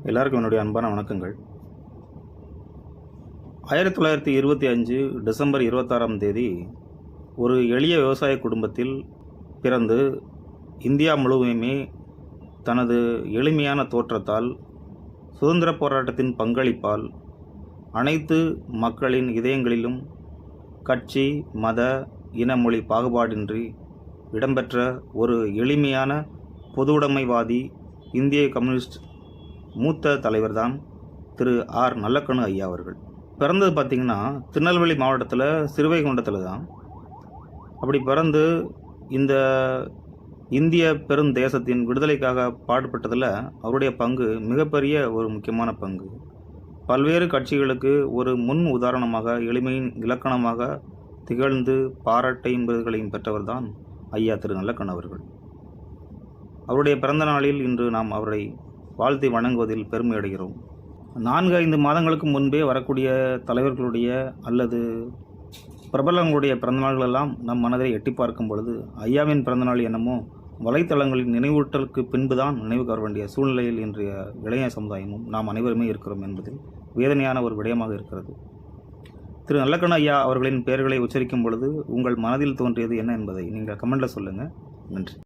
எல்லாருக்கும் என்னுடைய அன்பான வணக்கங்கள். 1925 டிசம்பர் 26ஆம் தேதி ஒரு எளிய விவசாய குடும்பத்தில் பிறந்து இந்தியா முழுவதுமே தனது எளிமையான தோற்றத்தால், சுதந்திர போராட்டத்தின் பங்களிப்பால் அனைத்து மக்களின் இதயங்களிலும் கட்சி, மத, இன, மொழி பாகுபாடின்றி இடம்பெற்ற ஒரு எளிமையான பொதுவுடைமைவாதி இந்திய கம்யூனிஸ்ட் மூத்த தலைவர் தான் திரு ஆர். நல்லக்கண்ணு ஐயா அவர்கள். பிறந்தது பார்த்திங்கன்னா திருநெல்வேலி மாவட்டத்தில் சிறுவைகுண்டத்தில் தான். அப்படி பிறந்து இந்த இந்திய பெருந்தேசத்தின் விடுதலைக்காக பாடுபட்டதில் அவருடைய பங்கு மிகப்பெரிய ஒரு முக்கியமான பங்கு. பல்வேறு கட்சிகளுக்கு ஒரு முன் உதாரணமாக, எளிமையின் இலக்கணமாக திகழ்ந்து பாராட்டையும் விருதுகளையும் பெற்றவர் தான் ஐயா திரு நல்லக்கண்ணு அவர்கள். அவருடைய பிறந்த நாளில் இன்று நாம் அவரை வாழ்த்தி வணங்குவதில் பெருமை அடைகிறோம். 4-5 மாதங்களுக்கு முன்பே வரக்கூடிய தலைவர்களுடைய அல்லது பிரபலங்களுடைய பிறந்தநாள்களெல்லாம் நம் மனதை எட்டி பார்க்கும் பொழுது ஐயாவின் பிறந்தநாள் என்னமோ வலைத்தளங்களின் நினைவூட்டலுக்கு பின்புதான் நினைவு கூற வேண்டிய சூழ்நிலையில் இன்றைய இளைய சமுதாயமும் நாம் அனைவருமே இருக்கிறோம் என்பதில் வேதனையான ஒரு விடயமாக இருக்கிறது. திரு நல்லக்கண்ணு ஐயா அவர்களின் பெயர்களை உச்சரிக்கும் பொழுது உங்கள் மனதில் தோன்றியது என்ன என்பதை நீங்கள் கமெண்டில் சொல்லுங்கள். நன்றி.